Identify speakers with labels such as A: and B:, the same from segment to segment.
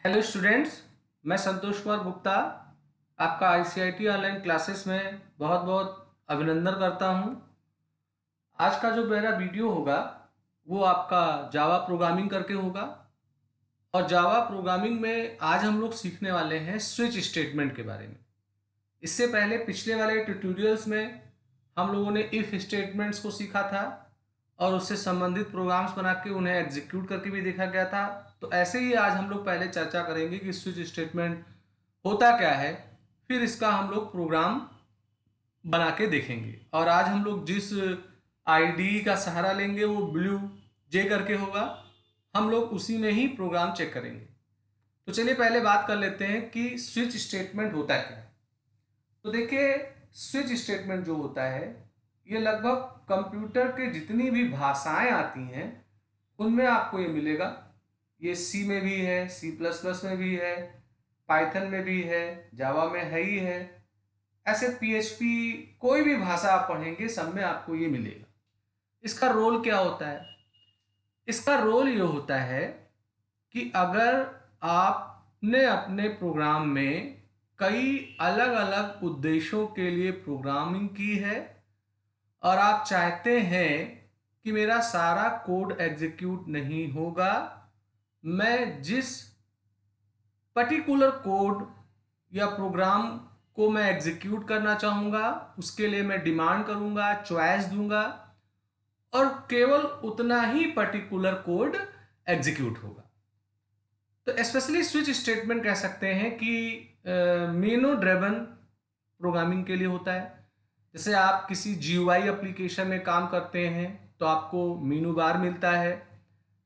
A: Hello students, मैं संतोष कुमार गुप्ता आपका ICIT online classes में बहुत बहुत अभिनंदन करता हूं। आज का जो मेरा वीडियो होगा वो आपका जावा प्रोग्रामिंग करके होगा। और जावा प्रोग्रामिंग में आज हम लोग सीखने वाले हैं स्विच स्टेटमेंट के बारे में। इससे पहले पिछले वाले ट्यूटोरियल्स में हम लोगों ने इफ स्टेटमेंट्स को सीखा था और उससे संबंधित प्रोग्राम्स बना के उन्हें एग्जीक्यूट करके भी देखा गया था। तो ऐसे ही आज हम लोग पहले चर्चा करेंगे कि स्विच स्टेटमेंट होता क्या है, फिर इसका हम लोग प्रोग्राम बना के देखेंगे। और आज हम लोग जिस आईडी का सहारा लेंगे वो ब्लू जे करके होगा। हम लोग उसी में ही प्रोग्राम चेक करेंगे। तो चलिए पहले बात कर लेते हैं कि स्विच स्टेटमेंट होता क्या है। तो देखिए, स्विच स्टेटमेंट जो होता है ये लगभग कंप्यूटर के जितनी भी भाषाएं आती हैं उनमें आपको ये मिलेगा। ये सी में भी है, सी प्लस प्लस में भी है, पाइथन में भी है, जावा में है ही है। ऐसे पीएचपी कोई भी भाषा आप पढ़ेंगे सब में आपको ये मिलेगा। इसका रोल क्या होता है? इसका रोल ये होता है कि अगर आपने अपने प्रोग्राम में कई अलग अलग उद्देश्यों के लिए प्रोग्रामिंग की है और आप चाहते हैं कि मेरा सारा कोड एग्जीक्यूट नहीं होगा, मैं जिस पर्टिकुलर कोड या प्रोग्राम को मैं एग्जीक्यूट करना चाहूँगा उसके लिए मैं डिमांड करूँगा, चॉइस दूंगा और केवल उतना ही पर्टिकुलर कोड एग्जीक्यूट होगा। तो स्पेशली स्विच स्टेटमेंट कह सकते हैं कि मेनू ड्रिवन प्रोग्रामिंग के लिए होता है। जैसे आप किसी जीयूआई एप्लीकेशन में काम करते हैं तो आपको मेनू बार मिलता है।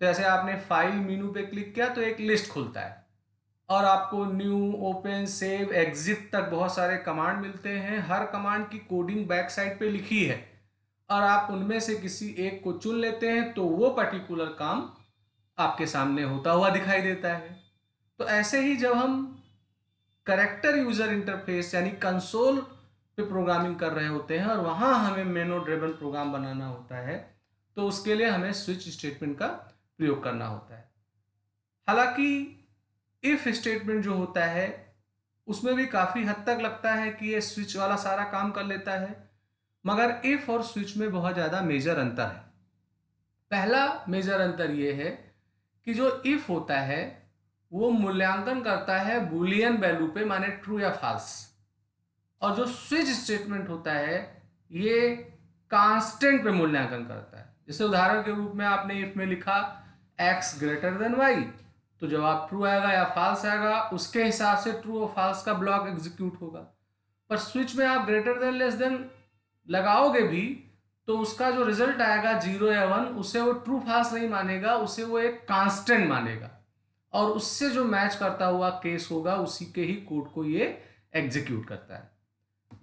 A: तो जैसे आपने फाइल मेनू पे क्लिक किया तो एक लिस्ट खुलता है और आपको न्यू, ओपन, सेव, एग्जिट तक बहुत सारे कमांड मिलते हैं। हर कमांड की कोडिंग बैक साइड पे लिखी है और आप उनमें से किसी एक को चुन लेते हैं तो वो पर्टिकुलर काम आपके सामने होता हुआ दिखाई देता है। तो ऐसे ही जब हम कैरेक्टर यूजर इंटरफेस यानी कंसोल पे प्रोग्रामिंग कर रहे होते हैं और वहां हमें मेनू ड्रिवन प्रोग्राम बनाना होता है तो उसके लिए हमें स्विच स्टेटमेंट का प्रयोग करना होता है। हालांकि इफ स्टेटमेंट जो होता है उसमें भी काफी हद तक लगता है कि ये स्विच वाला सारा काम कर लेता है, मगर इफ और स्विच में बहुत ज्यादा मेजर अंतर है। पहला मेजर अंतर ये है कि जो इफ होता है वो मूल्यांकन करता है बुलियन वैल्यू पे, माने ट्रू या फॉल्स। और जो स्विच स्टेटमेंट होता है ये कांस्टेंट पे मूल्यांकन करता है। जैसे उदाहरण के रूप में आपने इफ में लिखा x ग्रेटर देन y, तो जवाब ट्रू आएगा या फॉल्स आएगा, उसके हिसाब से ट्रू और फॉल्स का ब्लॉक एग्जीक्यूट होगा। पर स्विच में आप ग्रेटर देन लेस देन लगाओगे भी तो उसका जो रिजल्ट आएगा 0 या 1 उसे वो ट्रू फॉल्स नहीं मानेगा, उसे वो एक कांस्टेंट मानेगा और उससे जो मैच करता हुआ केस होगा उसी के ही कोड को ये एग्जीक्यूट करता है।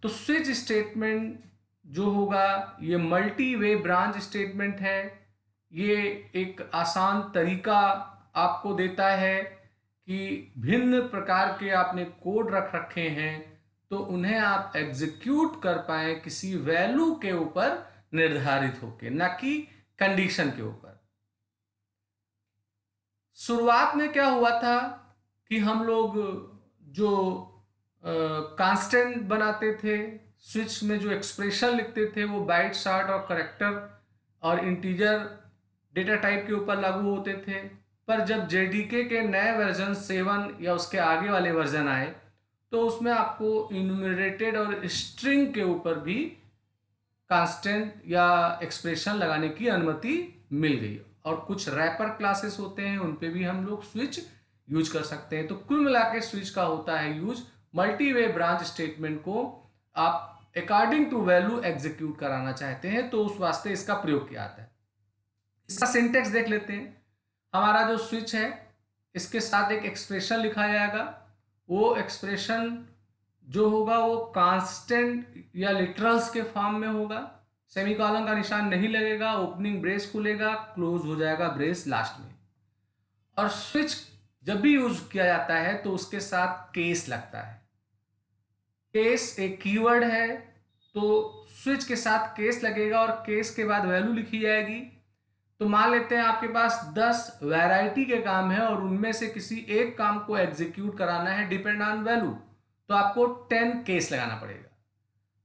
A: तो स्विच स्टेटमेंट जो होगा ये मल्टी वे ब्रांच स्टेटमेंट है। ये एक आसान तरीका आपको देता है कि भिन्न प्रकार के आपने कोड रख रखे हैं तो उन्हें आप एग्जीक्यूट कर पाए किसी वैल्यू के ऊपर निर्धारित होके, ना कि कंडीशन के ऊपर। शुरुआत में क्या हुआ था कि हम लोग जो कांस्टेंट बनाते थे, स्विच में जो एक्सप्रेशन लिखते थे वो बाइट, शार्ट और करेक्टर और इंटीजर डेटा टाइप के ऊपर लागू होते थे। पर जब जेडीके के नए वर्जन 7 या उसके आगे वाले वर्जन आए तो उसमें आपको इन्यूमरेटेड और स्ट्रिंग के ऊपर भी कांस्टेंट या एक्सप्रेशन लगाने की अनुमति मिल गई। और कुछ रैपर क्लासेस होते हैं उन पे भी हम लोग स्विच यूज कर सकते हैं। तो कुल मिला के स्विच का होता है यूज मल्टी वे ब्रांच स्टेटमेंट को आप अकॉर्डिंग टू वैल्यू एग्जीक्यूट कराना चाहते हैं तो उस वास्ते इसका प्रयोग किया जाता है। इसका सिंटेक्स देख लेते हैं। हमारा जो स्विच है इसके साथ एक एक्सप्रेशन लिखा जाएगा। वो एक्सप्रेशन जो होगा वो कांस्टेंट या लिटरल्स के फॉर्म में होगा। सेमीकॉलन का निशान नहीं लगेगा, ओपनिंग ब्रेस खुलेगा, क्लोज हो जाएगा ब्रेस लास्ट में। और स्विच जब भी यूज किया जाता है तो उसके साथ केस लगता है। केस एक कीवर्ड है तो स्विच के साथ केस लगेगा और केस के बाद वैल्यू लिखी जाएगी। तो मान लेते हैं आपके पास 10 वैरायटी के काम है और उनमें से किसी एक काम को एग्जीक्यूट कराना है डिपेंड ऑन वैल्यू, तो आपको 10 केस लगाना पड़ेगा।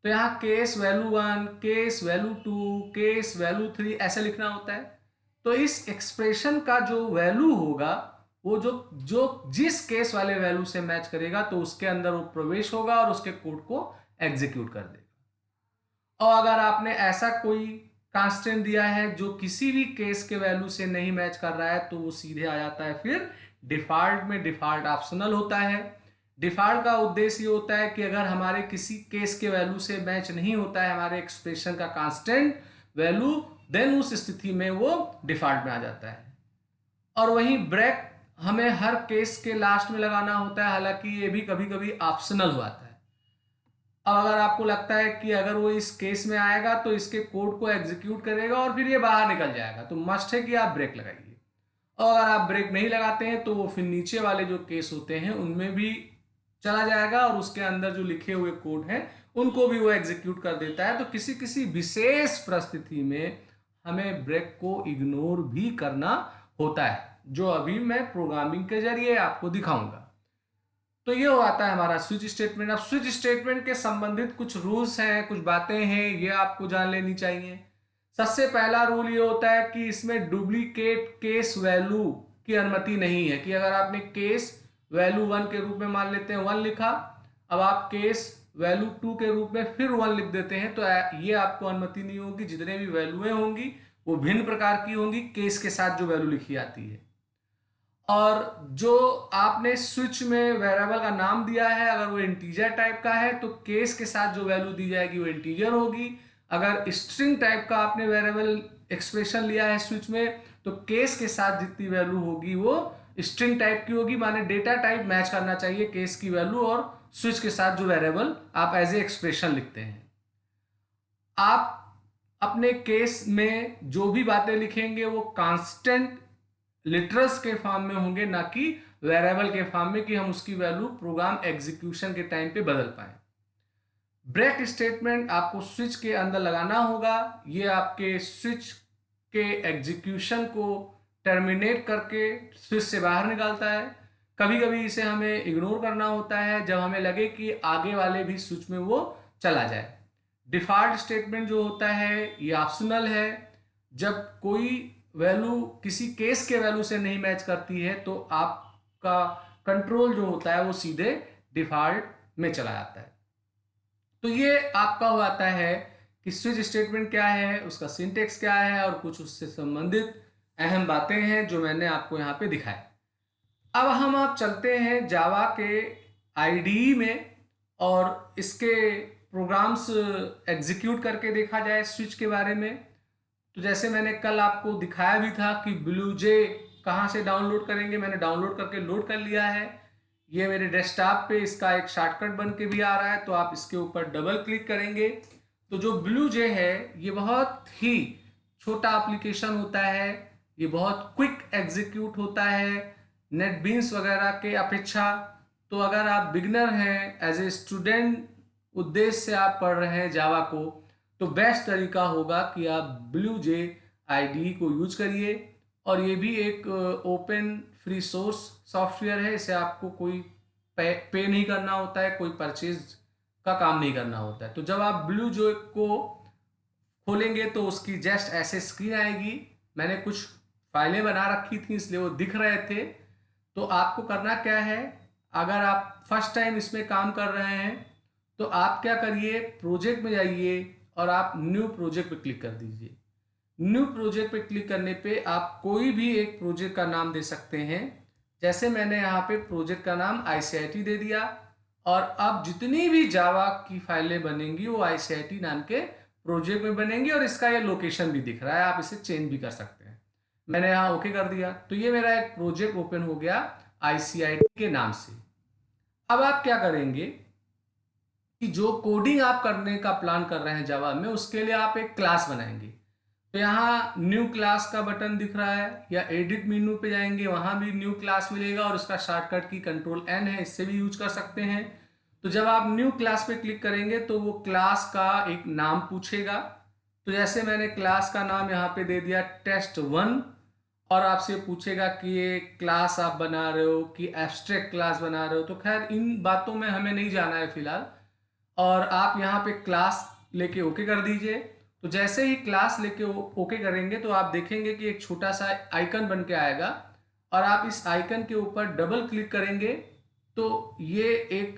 A: तो यहाँ case value 1, case value 2, case value 3 ऐसे लिखना होता है। तो इस एक्सप्रेशन का जो वैल्यू होगा वो जो जो जिस केस वाले वैल्यू से मैच करेगा तो उसके अंदर वो प्रवेश होगा और उसके कोड को एग्जीक्यूट कर देगा। और अगर आपने ऐसा कोई कांस्टेंट दिया है जो किसी भी केस के वैल्यू से नहीं मैच कर रहा है तो वो सीधे आ जाता है फिर डिफॉल्ट में। डिफॉल्ट ऑप्शनल होता है। डिफॉल्ट का उद्देश्य ये होता है कि अगर हमारे किसी केस के वैल्यू से मैच नहीं होता है हमारे एक्सप्रेशन का कांस्टेंट वैल्यू, देन उस स्थिति में वो डिफॉल्ट में आ जाता है। और वहीं ब्रेक हमें हर केस के लास्ट में लगाना होता है, हालांकि ये भी कभी कभी ऑप्शनल होता है। अब अगर आपको लगता है कि अगर वो इस केस में आएगा तो इसके कोड को एग्जीक्यूट करेगा और फिर ये बाहर निकल जाएगा, तो मस्ट है कि आप ब्रेक लगाइए। और अगर आप ब्रेक नहीं लगाते हैं तो वो फिर नीचे वाले जो केस होते हैं उनमें भी चला जाएगा और उसके अंदर जो लिखे हुए कोड हैं उनको भी वो एग्जीक्यूट कर देता है। तो किसी किसी विशेष परिस्थिति में हमें ब्रेक को इग्नोर भी करना होता है, जो अभी मैं प्रोग्रामिंग के जरिए आपको दिखाऊंगा। तो ये आता है हमारा स्विच स्टेटमेंट। अब स्विच स्टेटमेंट के संबंधित कुछ रूल्स हैं, कुछ बातें हैं, ये आपको जान लेनी चाहिए। सबसे पहला रूल ये होता है कि इसमें डुप्लीकेट केस वैल्यू की अनुमति नहीं है, कि अगर आपने केस वैल्यू 1 के रूप में मान लेते हैं 1 लिखा, अब आप केस वैल्यू 2 के रूप में फिर 1 लिख देते हैं, तो ये आपको अनुमति नहीं होगी। जितने भी वैल्यूएं होंगी वो भिन्न प्रकार की होंगी केस के साथ जो वैल्यू लिखी आती है। और जो आपने स्विच में वेरिएबल का नाम दिया है अगर वो इंटीजर टाइप का है तो केस के साथ जो वैल्यू दी जाएगी वो इंटीजर होगी। अगर स्ट्रिंग टाइप का आपने वेरिएबल एक्सप्रेशन लिया है स्विच में तो केस के साथ जितनी वैल्यू होगी वो स्ट्रिंग टाइप की होगी, माने डेटा टाइप मैच करना चाहिए केस की वैल्यू और स्विच के साथ जो वेरिएबल आप एज ए एक्सप्रेशन लिखते हैं। आप अपने केस में जो भी बातें लिखेंगे वो कांस्टेंट लिटरल्स के फॉर्म में होंगे, ना कि वेरिएबल के फॉर्म में कि हम उसकी वैल्यू प्रोग्राम एग्जीक्यूशन के टाइम पे बदल पाए। ब्रेक स्टेटमेंट आपको स्विच के अंदर लगाना होगा। ये आपके स्विच के एग्जीक्यूशन को टर्मिनेट करके स्विच से बाहर निकालता है। कभी कभी इसे हमें इग्नोर करना होता है जब हमें लगे कि आगे वाले भी स्विच में वो चला जाए। डिफॉल्ट स्टेटमेंट जो होता है ये ऑप्शनल है। जब कोई वैल्यू किसी केस के वैल्यू से नहीं मैच करती है तो आपका कंट्रोल जो होता है वो सीधे डिफॉल्ट में चला जाता है। तो ये आपका हो आता है कि स्विच स्टेटमेंट क्या है, उसका सिंटेक्स क्या है और कुछ उससे संबंधित अहम बातें हैं जो मैंने आपको यहाँ पे दिखाया। अब हम आप चलते हैं जावा के आईडीई में और इसके प्रोग्राम्स एग्जीक्यूट करके देखा जाए स्विच के बारे में। तो जैसे मैंने कल आपको दिखाया भी था कि ब्लूजे कहाँ से डाउनलोड करेंगे, मैंने डाउनलोड करके लोड कर लिया है। ये मेरे डेस्कटॉप पे इसका एक शॉर्टकट बन के भी आ रहा है, तो आप इसके ऊपर डबल क्लिक करेंगे तो जो ब्लूजे है ये बहुत ही छोटा एप्लीकेशन होता है, ये बहुत क्विक एग्जीक्यूट होता है नेटबीन्स वगैरह के अपेक्षा। तो अगर आप बिगनर हैं, एज ए स्टूडेंट उद्देश्य से आप पढ़ रहे हैं जावा को, तो बेस्ट तरीका होगा कि आप ब्लूजे आईडीई को यूज करिए। और ये भी एक ओपन फ्री सोर्स सॉफ्टवेयर है, इसे आपको कोई पे नहीं करना होता है, कोई परचेज का काम नहीं करना होता है। तो जब आप ब्लूजे को खोलेंगे तो उसकी जस्ट ऐसे स्क्रीन आएगी। मैंने कुछ फाइलें बना रखी थी इसलिए वो दिख रहे थे। तो आपको करना क्या है, अगर आप फर्स्ट टाइम इसमें काम कर रहे हैं तो आप क्या करिए, प्रोजेक्ट में जाइए और आप न्यू प्रोजेक्ट पे क्लिक कर दीजिए। न्यू प्रोजेक्ट पे क्लिक करने पे आप कोई भी एक प्रोजेक्ट का नाम दे सकते हैं। जैसे मैंने यहाँ पे प्रोजेक्ट का नाम ICIT दे दिया और अब जितनी भी जावा की फाइलें बनेंगी वो ICIT नाम के प्रोजेक्ट में बनेंगी और इसका ये लोकेशन भी दिख रहा है, आप इसे चेंज भी कर सकते हैं। मैंने यहाँ ओके कर दिया तो ये मेरा एक प्रोजेक्ट ओपन हो गया ICIT के नाम से। अब आप क्या करेंगे कि जो कोडिंग आप करने का प्लान कर रहे हैं जावा में उसके लिए आप एक क्लास बनाएंगे। तो यहाँ न्यू क्लास का बटन दिख रहा है, या एडिट मेनू पे जाएंगे वहां भी न्यू क्लास मिलेगा और उसका शॉर्टकट की Ctrl+N है, इससे भी यूज कर सकते हैं। तो जब आप न्यू क्लास पे क्लिक करेंगे तो वो क्लास का एक नाम पूछेगा। तो जैसे मैंने क्लास का नाम यहाँ पे दे दिया test1, और आपसे पूछेगा कि ये क्लास आप बना रहे हो कि एब्स्ट्रैक्ट क्लास बना रहे हो, तो खैर इन बातों में हमें नहीं जाना है फिलहाल। और आप यहाँ पे क्लास लेके ओके कर दीजिए। तो जैसे ही क्लास लेके ओके करेंगे तो आप देखेंगे कि एक छोटा सा आइकन बन के आएगा, और आप इस आइकन के ऊपर डबल क्लिक करेंगे तो ये एक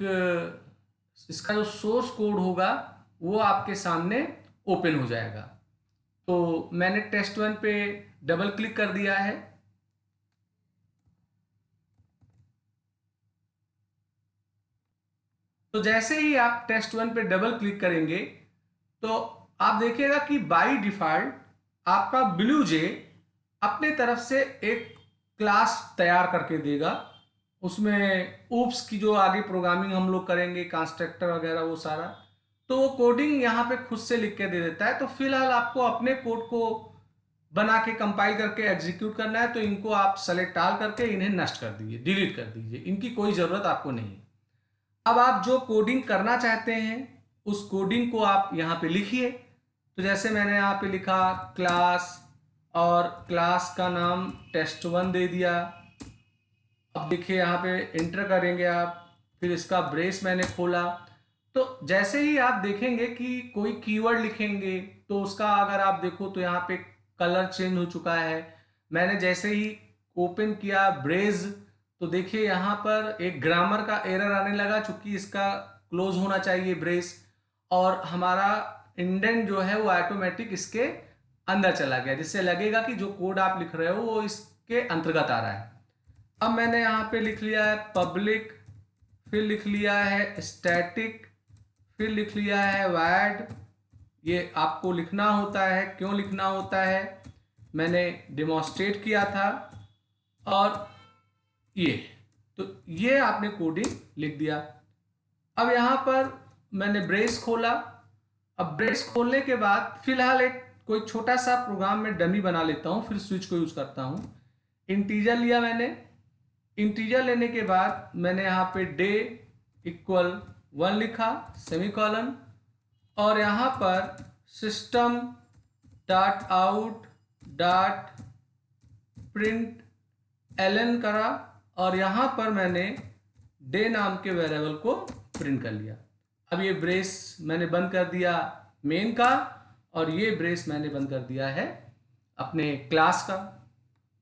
A: इसका जो सोर्स कोड होगा वो आपके सामने ओपन हो जाएगा। तो मैंने test1 पे डबल क्लिक कर दिया है। तो जैसे ही आप test1 पे डबल क्लिक करेंगे तो आप देखिएगा कि बाय डिफॉल्ट आपका ब्लू जे अपने तरफ से एक क्लास तैयार करके देगा। उसमें ऊप्स की जो आगे प्रोग्रामिंग हम लोग करेंगे, कंस्ट्रक्टर वगैरह वो सारा, तो वो कोडिंग यहाँ पे खुद से लिख के दे देता है। तो फिलहाल आपको अपने कोड को बना के कंपाइल करके एग्जीक्यूट करना है, तो इनको आप सेलेक्ट ऑल करके इन्हें नष्ट कर दीजिए, डिलीट कर दीजिए, इनकी कोई ज़रूरत आपको नहीं है। अब आप जो कोडिंग करना चाहते हैं उस कोडिंग को आप यहाँ पे लिखिए। तो जैसे मैंने यहाँ पे लिखा क्लास, और क्लास का नाम test1 दे दिया। अब देखिए यहाँ पे इंटर करेंगे आप, फिर इसका ब्रेस मैंने खोला। तो जैसे ही आप देखेंगे कि कोई कीवर्ड लिखेंगे तो उसका अगर आप देखो तो यहाँ पे कलर चेंज हो चुका है। मैंने जैसे ही ओपन किया ब्रेज, तो देखिए यहाँ पर एक ग्रामर का एरर आने लगा, चूंकि इसका क्लोज होना चाहिए ब्रेस, और हमारा इंडेंट जो है वो ऑटोमेटिक इसके अंदर चला गया, जिससे लगेगा कि जो कोड आप लिख रहे हो वो इसके अंतर्गत आ रहा है। अब मैंने यहाँ पे लिख लिया है पब्लिक, फिर लिख लिया है स्टैटिक, फिर लिख लिया है वैड। ये आपको लिखना होता है, क्यों लिखना होता है मैंने डेमोन्स्ट्रेट किया था। और ये तो ये आपने कोडिंग लिख दिया। अब यहाँ पर मैंने ब्रेस खोला। अब ब्रेस खोलने के बाद फिलहाल एक कोई छोटा सा प्रोग्राम में डमी बना लेता हूँ, फिर स्विच को यूज करता हूँ। इंटीजर लिया मैंने। इंटीजर लेने के बाद मैंने यहाँ पे डे इक्वल 1 लिखा, सेमीकॉलन, और यहाँ पर system dot out dot println करा, और यहाँ पर मैंने डे नाम के वेरिएबल को प्रिंट कर लिया। अब ये ब्रेस मैंने बंद कर दिया मेन का, और ये ब्रेस मैंने बंद कर दिया है अपने क्लास का।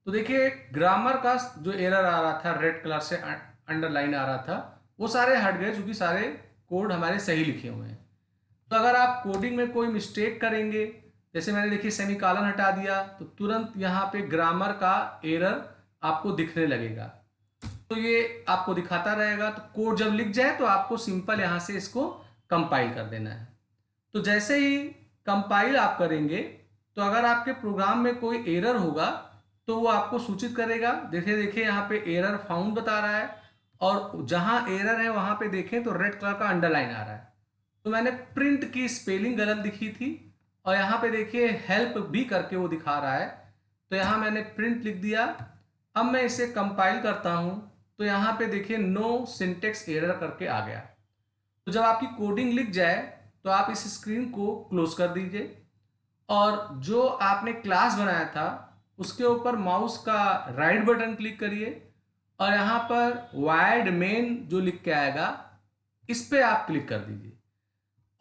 A: तो देखिए ग्रामर का जो एरर आ रहा था, रेड कलर से अंडरलाइन आ रहा था, वो सारे हट गए, क्योंकि सारे कोड हमारे सही लिखे हुए हैं। तो अगर आप कोडिंग में कोई मिस्टेक करेंगे, जैसे मैंने देखिए सेमीकॉलन हटा दिया, तो तुरंत यहाँ पे ग्रामर का एरर आपको दिखने लगेगा। तो ये आपको दिखाता रहेगा। तो कोड जब लिख जाए तो आपको सिंपल यहाँ से इसको कंपाइल कर देना है। तो जैसे ही कंपाइल आप करेंगे तो अगर आपके प्रोग्राम में कोई एरर होगा तो वो आपको सूचित करेगा। देखिए देखिए यहाँ पे एरर फाउंड बता रहा है, और जहाँ एरर है वहाँ पे देखें तो रेड कलर का अंडरलाइन आ रहा है। तो मैंने प्रिंट की स्पेलिंग गलत लिखी थी, और यहाँ पे देखिए हेल्प भी करके वो दिखा रहा है, तो यहाँ मैंने प्रिंट लिख दिया। अब मैं इसे कंपाइल करता हूँ तो यहाँ पे देखिए नो सिंटेक्स एरर करके आ गया। तो जब आपकी कोडिंग लिख जाए तो आप इस स्क्रीन को क्लोज कर दीजिए, और जो आपने क्लास बनाया था उसके ऊपर माउस का राइट बटन क्लिक करिए, और यहाँ पर वाइड मेन जो लिख के आएगा इस पे आप क्लिक कर दीजिए।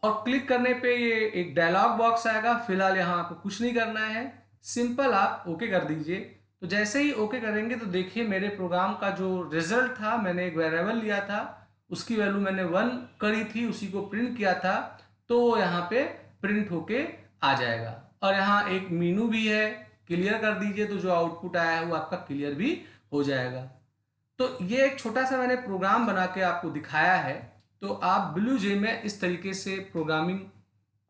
A: और क्लिक करने पे ये एक डायलॉग बॉक्स आएगा। फिलहाल यहाँ आपको कुछ नहीं करना है, सिंपल आप ओके कर दीजिए। तो जैसे ही ओके करेंगे तो देखिए मेरे प्रोग्राम का जो रिजल्ट था, मैंने एक वेरिएबल लिया था, उसकी वैल्यू मैंने 1 करी थी, उसी को प्रिंट किया था, तो वो यहाँ पे प्रिंट होके आ जाएगा। और यहाँ एक मीनू भी है, क्लियर कर दीजिए, तो जो आउटपुट आया है वो आपका क्लियर भी हो जाएगा। तो ये एक छोटा सा मैंने प्रोग्राम बना के आपको दिखाया है। तो आप ब्लू जे में इस तरीके से प्रोग्रामिंग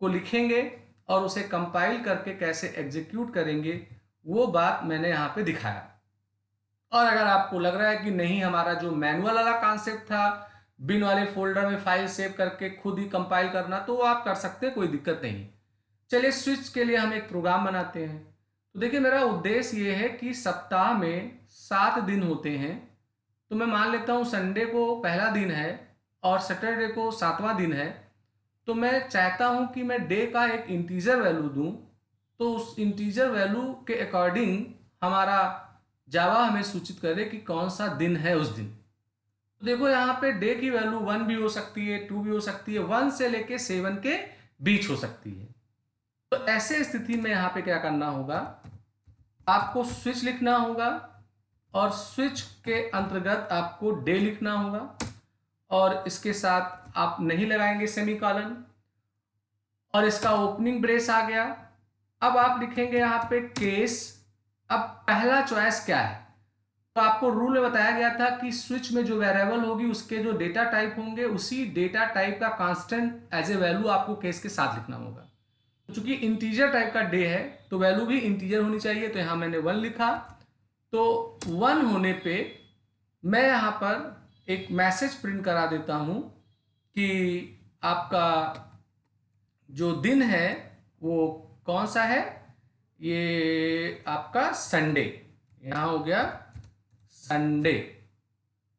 A: को लिखेंगे और उसे कंपाइल करके कैसे एग्जीक्यूट करेंगे वो बात मैंने यहाँ पे दिखाया। और अगर आपको लग रहा है कि नहीं, हमारा जो मैनुअल वाला कॉन्सेप्ट था बिन वाले फोल्डर में फाइल सेव करके खुद ही कंपाइल करना, तो वो आप कर सकते हैं, कोई दिक्कत नहीं। चलिए स्विच के लिए हम एक प्रोग्राम बनाते हैं। तो देखिए मेरा उद्देश्य ये है कि सप्ताह में 7 दिन होते हैं, तो मैं मान लेता हूँ संडे को पहला दिन है और सैटरडे को 7वां दिन है, तो मैं चाहता हूं कि मैं डे का एक इंटीजर वैल्यू दूं, तो उस इंटीजर वैल्यू के अकॉर्डिंग हमारा जावा हमें सूचित करे कि कौन सा दिन है उस दिन। तो देखो यहाँ पे डे की वैल्यू 1 भी हो सकती है, 2 भी हो सकती है, 1 से लेके 7 के बीच हो सकती है। तो ऐसे स्थिति में यहाँ पे क्या करना होगा, आपको स्विच लिखना होगा और स्विच के अंतर्गत आपको डे लिखना होगा और इसके साथ आप नहीं लगाएंगे सेमीकोलन और इसका ओपनिंग ब्रेस आ गया। अब आप लिखेंगे यहाँ पे केस। अब पहला चॉइस क्या है, तो आपको रूल में बताया गया था कि स्विच में जो वेरिएबल होगी उसके जो डेटा टाइप होंगे उसी डेटा टाइप का कांस्टेंट एज ए वैल्यू आपको केस के साथ लिखना होगा। तो चूंकि इंटीजर टाइप का डे है तो वैल्यू भी इंटीजर होनी चाहिए, तो यहां मैंने 1 लिखा। तो 1 होने पे मैं यहां पर एक मैसेज प्रिंट करा देता हूं कि आपका जो दिन है वो कौन सा है, ये आपका संडे, यहां हो गया संडे।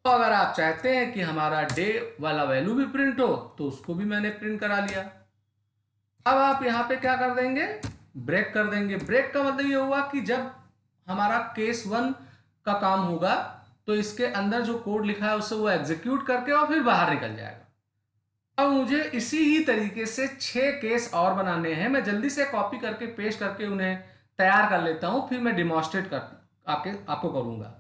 A: तो अगर आप चाहते हैं कि हमारा डे वाला वैल्यू भी प्रिंट हो तो उसको भी मैंने प्रिंट करा लिया। अब आप यहां पे क्या कर देंगे, ब्रेक कर देंगे। ब्रेक का मतलब ये हुआ कि जब हमारा केस 1 का काम होगा तो इसके अंदर जो कोड लिखा है उसे वो एग्जीक्यूट करके और फिर बाहर निकल जाएगा। अब मुझे इसी ही तरीके से 6 केस और बनाने हैं। मैं जल्दी से कॉपी करके पेस्ट करके उन्हें तैयार कर लेता हूं, फिर मैं डिमॉन्स्ट्रेट कर आपको करूंगा।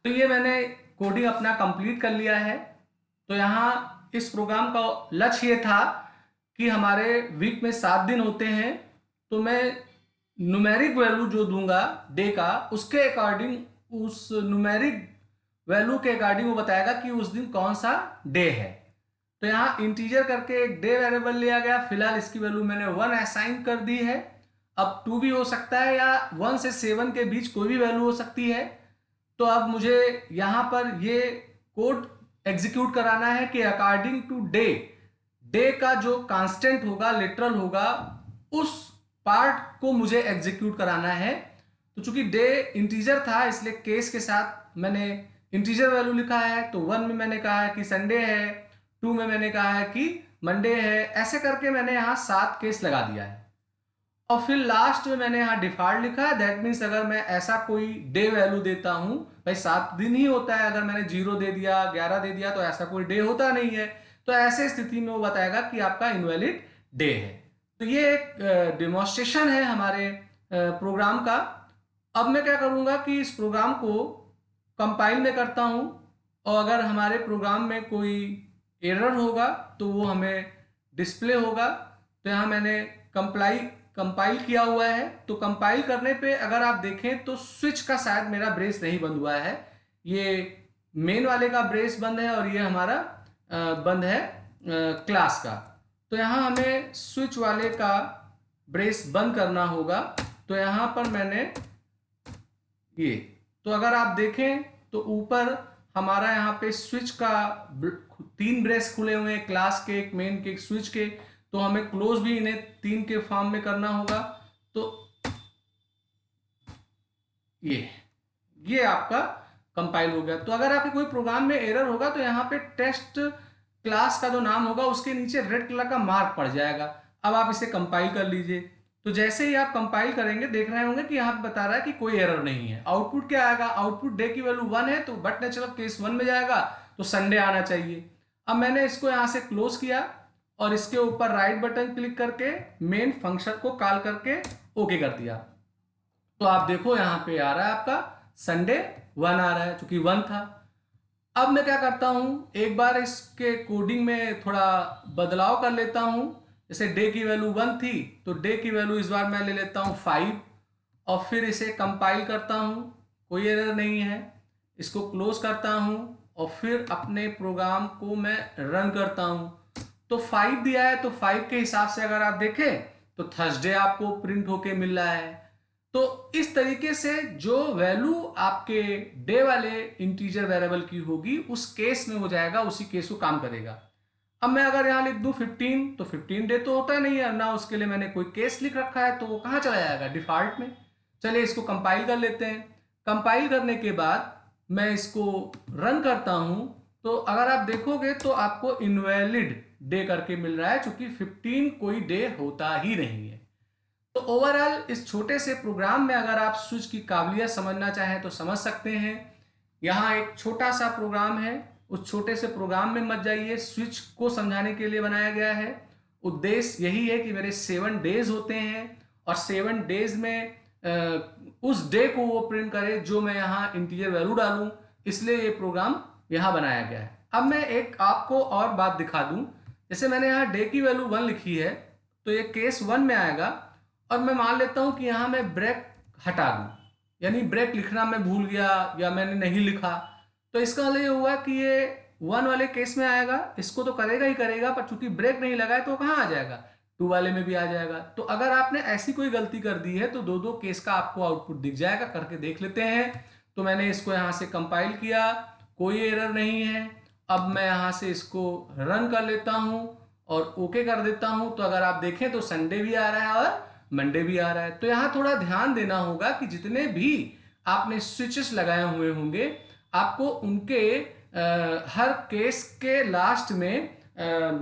A: तो ये मैंने कोडिंग अपना कंप्लीट कर लिया है। तो यहाँ इस प्रोग्राम का लक्ष्य ये था कि हमारे वीक में 7 दिन होते हैं, तो मैं न्यूमेरिक वैल्यू जो दूंगा डे का उसके अकॉर्डिंग उस न्यूमेरिक वैल्यू के अकॉर्डिंग वो बताएगा कि उस दिन कौन सा डे है। तो यहाँ इंटीजर करके एक डे वेरिएबल लिया गया। फिलहाल इसकी वैल्यू मैंने 1 असाइन कर दी है। अब 2 भी हो सकता है या 1 से 7 के बीच कोई भी वैल्यू हो सकती है। तो अब मुझे यहाँ पर ये कोड एग्जीक्यूट कराना है कि अकॉर्डिंग टू डे, डे का जो कांस्टेंट होगा, लिटरल होगा, उस पार्ट को मुझे एग्जीक्यूट कराना है। तो चूंकि डे इंटीजर था इसलिए केस के साथ मैंने इंटीजर वैल्यू लिखा है। तो 1 में मैंने कहा है कि संडे है, 2 में मैंने कहा है कि मंडे है। ऐसे करके मैंने यहाँ 7 केस लगा दिया है और फिर लास्ट में मैंने यहाँ डिफॉल्ट लिखा है। दैट मीन्स अगर मैं ऐसा कोई डे वैल्यू देता हूं, भाई 7 दिन ही होता है, अगर मैंने 0 दे दिया, 11 दे दिया तो ऐसा कोई डे होता नहीं है। तो ऐसे स्थिति में वो बताएगा कि आपका इनवैलिड डे है। तो ये एक डेमोन्स्ट्रेशन है हमारे प्रोग्राम का। अब मैं क्या करूंगा कि इस प्रोग्राम को कंपाइल में करता हूं और अगर हमारे प्रोग्राम में कोई एरर होगा तो वो हमें डिस्प्ले होगा। तो यहाँ मैंने कंपाइल किया हुआ है। तो कंपाइल करने पे अगर आप देखें तो स्विच का शायद मेरा ब्रेस नहीं बंद हुआ है, ये मेन वाले का ब्रेस बंद है और ये हमारा बंद है क्लास का। तो यहाँ हमें स्विच वाले का ब्रेस बंद करना होगा। तो यहाँ पर मैंने ये, तो अगर आप देखें तो ऊपर हमारा यहाँ पे स्विच का 3 ब्रेस खुले हुए हैं, क्लास के, एक मेन के, एक स्विच के। तो हमें क्लोज भी इन्हें 3 के फॉर्म में करना होगा। तो ये आपका कंपाइल हो गया। तो अगर आपके कोई प्रोग्राम में एरर होगा तो यहाँ पे टेस्ट क्लास का जो नाम होगा उसके नीचे रेड कलर का मार्क पड़ जाएगा। अब आप इसे कंपाइल कर लीजिए। तो जैसे ही आप कंपाइल करेंगे देख रहे होंगे कि यहाँ पे बता रहा है कि कोई एरर नहीं है। आउटपुट क्या आएगा, आउटपुट डे की वैल्यू 1 है तो बट नेचुरल केस 1 में जाएगा, तो संडे आना चाहिए। अब मैंने इसको यहाँ से क्लोज किया और इसके ऊपर राइट बटन क्लिक करके मेन फंक्शन को कॉल करके ओके कर दिया। तो आप देखो यहाँ पे आ रहा है आपका संडे 1 आ रहा है, चूंकि 1 था। अब मैं क्या करता हूँ, एक बार इसके कोडिंग में थोड़ा बदलाव कर लेता हूँ। जैसे डे की वैल्यू 1 थी तो डे की वैल्यू इस बार मैं ले लेता हूँ 5 और फिर इसे कंपाइल करता हूँ, कोई एरर नहीं है। इसको क्लोज करता हूँ और फिर अपने प्रोग्राम को मैं रन करता हूँ। तो 5 दिया है, तो 5 के हिसाब से अगर आप देखें तो थर्सडे आपको प्रिंट होके मिल रहा है। तो इस तरीके से जो वैल्यू आपके डे वाले इंटीजर वेरिएबल की होगी उस केस में हो जाएगा, उसी केस को काम करेगा। अब मैं अगर यहां लिख दूं 15, तो 15 डे तो होता नहीं है ना, उसके लिए मैंने कोई केस लिख रखा है, तो वो कहां चला जाएगा, डिफॉल्ट में। चलिए इसको कंपाइल कर लेते हैं। कंपाइल करने के बाद मैं इसको रन करता हूं, तो अगर आप देखोगे तो आपको इनवैलिड डे करके मिल रहा है, क्योंकि 15 कोई डे होता ही नहीं है। तो ओवरऑल इस छोटे से प्रोग्राम में अगर आप स्विच की काबिलियत समझना चाहें तो समझ सकते हैं। यहाँ एक छोटा सा प्रोग्राम है, उस छोटे से प्रोग्राम में मत जाइए, स्विच को समझाने के लिए बनाया गया है। उद्देश्य यही है कि मेरे 7 डेज होते हैं और 7 डेज में उस डे को वो प्रिंट करे जो मैं यहाँ इंटीजर वैल्यू डालूं, इसलिए ये प्रोग्राम यहाँ बनाया गया है। अब मैं एक आपको और बात दिखा दूं, जैसे मैंने यहाँ डे की वैल्यू 1 लिखी है, तो ये केस 1 में आएगा, और मैं मान लेता हूं कि यहां मैं ब्रेक हटा दूं, यानी ब्रेक लिखना मैं भूल गया या मैंने नहीं लिखा, तो इसका मतलब ये हुआ कि ये 1 वाले केस में आएगा, इसको तो करेगा ही करेगा, पर चूंकि ब्रेक नहीं लगा है तो कहां आ जाएगा, 2 वाले में भी आ जाएगा। तो अगर आपने ऐसी कोई गलती कर दी है तो 2-2 केस का आपको आउटपुट दिख जाएगा। करके देख लेते हैं। तो मैंने इसको यहां से कंपाइल किया, कोई एरर नहीं है। अब मैं यहां से इसको रन कर लेता हूं और ओके कर देता हूं, तो अगर आप देखें तो संडे भी आ रहा है और मंडे भी आ रहा है। तो यहां थोड़ा ध्यान देना होगा कि जितने भी आपने स्विचेस लगाए हुए होंगे, आपको उनके हर केस के लास्ट में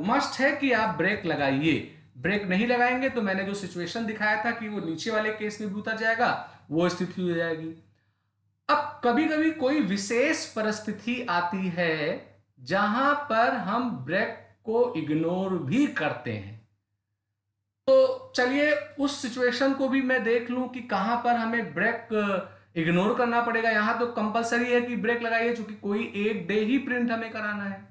A: मस्ट है कि आप ब्रेक लगाइए। ब्रेक नहीं लगाएंगे तो मैंने जो सिचुएशन दिखाया था कि वो नीचे वाले केस में भी उतर जाएगा, वो स्थिति हो जाएगी। अब कभी कभी कोई विशेष परिस्थिति आती है जहां पर हम ब्रेक को इग्नोर भी करते हैं। तो चलिए उस सिचुएशन को भी मैं देख लूं कि कहां पर हमें ब्रेक इग्नोर करना पड़ेगा। यहां तो कंपलसरी है कि ब्रेक लगाइए, क्योंकि कोई एक डे ही प्रिंट हमें कराना है।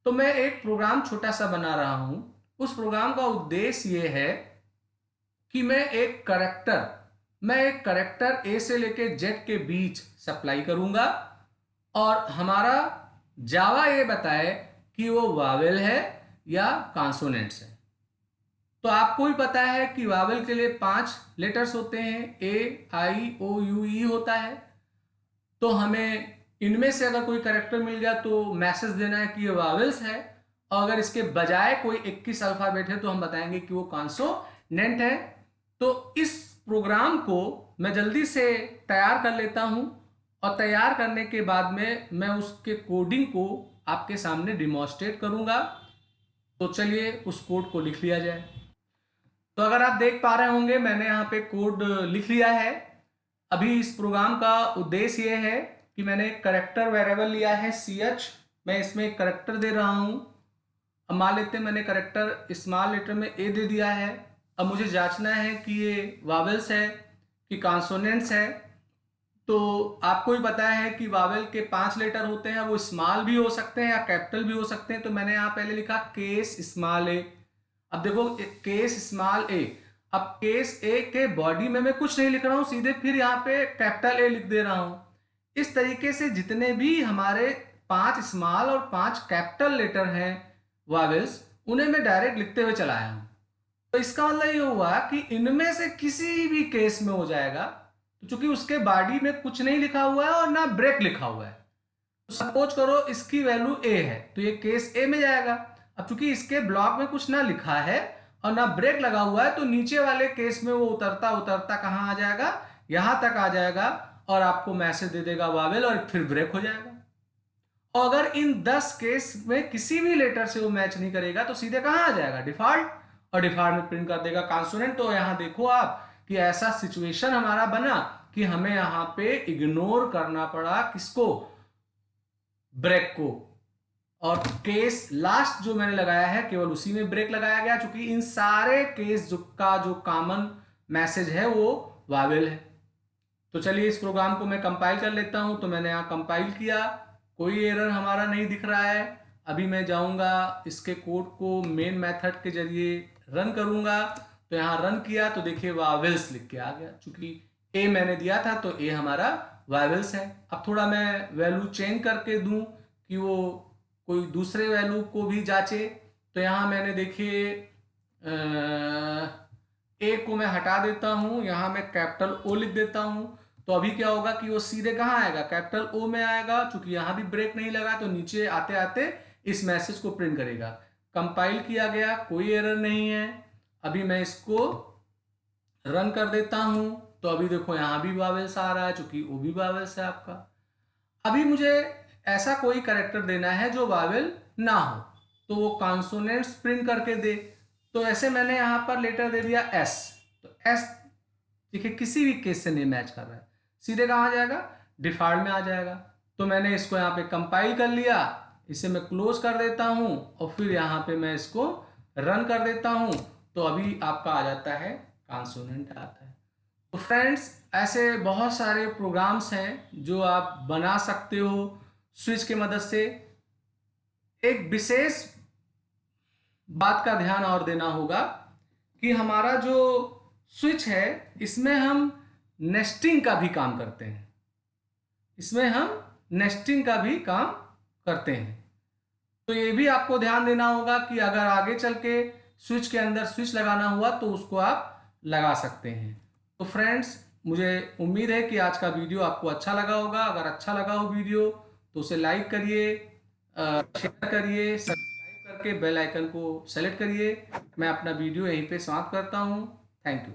A: तो मैं एक प्रोग्राम छोटा सा बना रहा हूं। उस प्रोग्राम का उद्देश्य यह है कि मैं एक करेक्टर ए से लेके जेड के बीच सप्लाई करूंगा, और हमारा जावा ये बताए कि वो वावेल है या कॉन्सोनेंट्स है। तो आपको भी पता है कि वावेल के लिए 5 लेटर्स होते हैं, ए आई ओ यू ई होता है। तो हमें इनमें से अगर कोई कैरेक्टर मिल गया तो मैसेज देना है कि ये वावेल्स है, और अगर इसके बजाय कोई 21 अल्फाबेट है तो हम बताएंगे कि वो कॉन्सोनेंट है। तो इस प्रोग्राम को मैं जल्दी से तैयार कर लेता हूं, और तैयार करने के बाद में मैं उसके कोडिंग को आपके सामने डिमॉन्स्ट्रेट करूंगा। तो चलिए उस कोड को लिख लिया जाए। तो अगर आप देख पा रहे होंगे मैंने यहाँ पे कोड लिख लिया है। अभी इस प्रोग्राम का उद्देश्य ये है कि मैंने एक करेक्टर वेरिएबल लिया है ch, मैं इसमें एक करेक्टर दे रहा हूँ। अब मान लेते हैं मैंने करेक्टर स्मॉल लेटर में ए दे दिया है। अब मुझे जांचना है कि ये वावेल्स है कि कॉन्सोनेंट्स है। तो आपको भी पता है कि वावेल के 5 लेटर होते हैं, वो स्मॉल भी हो सकते हैं या कैपिटल भी हो सकते हैं। तो मैंने यहाँ पहले लिखा केस स्मॉल ए। अब देखो केस स्मॉल ए, अब केस ए के बॉडी में मैं कुछ नहीं लिख रहा हूं, सीधे फिर यहाँ पे कैपिटल ए लिख दे रहा हूं। इस तरीके से जितने भी हमारे 5 स्मॉल और 5 कैपिटल लेटर हैं वावेल्स, उन्हें मैं डायरेक्ट लिखते हुए चलाया हूं। तो इसका मतलब ये हुआ कि इनमें से किसी भी केस में हो जाएगा, तो चूंकि उसके बॉडी में कुछ नहीं लिखा हुआ है और ना ब्रेक लिखा हुआ है। तो सपोज करो इसकी वैल्यू ए है, तो ये केस ए में जाएगा। अब चूंकि इसके ब्लॉक में कुछ ना लिखा है और ना ब्रेक लगा हुआ है, तो नीचे वाले केस में वो उतरता उतरता कहां आ जाएगा, यहां तक आ जाएगा, और आपको मैसेज दे देगा वावेल, और फिर ब्रेक हो जाएगा। और अगर इन 10 केस में किसी भी लेटर से वो मैच नहीं करेगा तो सीधे कहां आ जाएगा, डिफॉल्ट, और डिफॉल्ट में प्रिंट कर देगा कॉन्सोनेंट। तो यहां देखो आप कि ऐसा सिचुएशन हमारा बना कि हमें यहां पे इग्नोर करना पड़ा किसको, ब्रेक को। और केस लास्ट जो मैंने लगाया है केवल उसी में ब्रेक लगाया गया, क्योंकि इन सारे केस का जो कॉमन मैसेज है वो वावेल है। तो चलिए इस प्रोग्राम को मैं कंपाइल कर लेता हूं। तो मैंने यहाँ कंपाइल किया, कोई एरर हमारा नहीं दिख रहा है। अभी मैं जाऊंगा इसके कोड को मेन मेथड के जरिए रन करूंगा। तो यहाँ रन किया तो देखिए वावेल्स लिख के आ गया, चूंकि ए मैंने दिया था तो ए हमारा वावेल्स है। अब थोड़ा मैं वैल्यू चेंज करके दूं कि वो कोई दूसरे वैल्यू को भी जांचे। तो यहाँ मैंने देखिए ए को मैं हटा देता हूँ, यहाँ मैं कैपिटल ओ लिख देता हूँ। तो अभी क्या होगा कि वो सीधे कहाँ आएगा, कैपिटल ओ में आएगा। चूंकि यहाँ भी ब्रेक नहीं लगा तो नीचे आते आते इस मैसेज को प्रिंट करेगा। कंपाइल किया गया, कोई एरर नहीं है। अभी मैं इसको रन कर देता हूं तो अभी देखो यहाँ भी वावेल्स आ रहा है, चूंकि वो भी वावेल्स है आपका। अभी मुझे ऐसा कोई कैरेक्टर देना है जो वावेल ना हो, तो वो कॉन्सोनेंट्स प्रिंट करके दे। तो ऐसे मैंने यहाँ पर लेटर दे दिया एस। तो एस देखिए किसी भी केस से नहीं मैच कर रहा है, सीधे कहाँ आ जाएगा, डिफॉल्ट में आ जाएगा। तो मैंने इसको यहाँ पे कंपाइल कर लिया, इसे मैं क्लोज कर देता हूँ और फिर यहाँ पे मैं इसको रन कर देता हूँ। तो अभी आपका आ जाता है, कॉन्सोनेंट आता है। तो फ्रेंड्स, ऐसे बहुत सारे प्रोग्राम्स हैं जो आप बना सकते हो स्विच की मदद से। एक विशेष बात का ध्यान और देना होगा कि हमारा जो स्विच है इसमें हम नेस्टिंग का भी काम करते हैं, इसमें हम नेस्टिंग का भी काम करते हैं। तो ये भी आपको ध्यान देना होगा कि अगर आगे चल के स्विच के अंदर स्विच लगाना हुआ तो उसको आप लगा सकते हैं। तो फ्रेंड्स, मुझे उम्मीद है कि आज का वीडियो आपको अच्छा लगा होगा। अगर अच्छा लगा हो वीडियो तो उसे लाइक करिए, शेयर करिए, सब्सक्राइब करके बेल आइकन को सेलेक्ट करिए। मैं अपना वीडियो यहीं पे समाप्त करता हूँ। Thank you.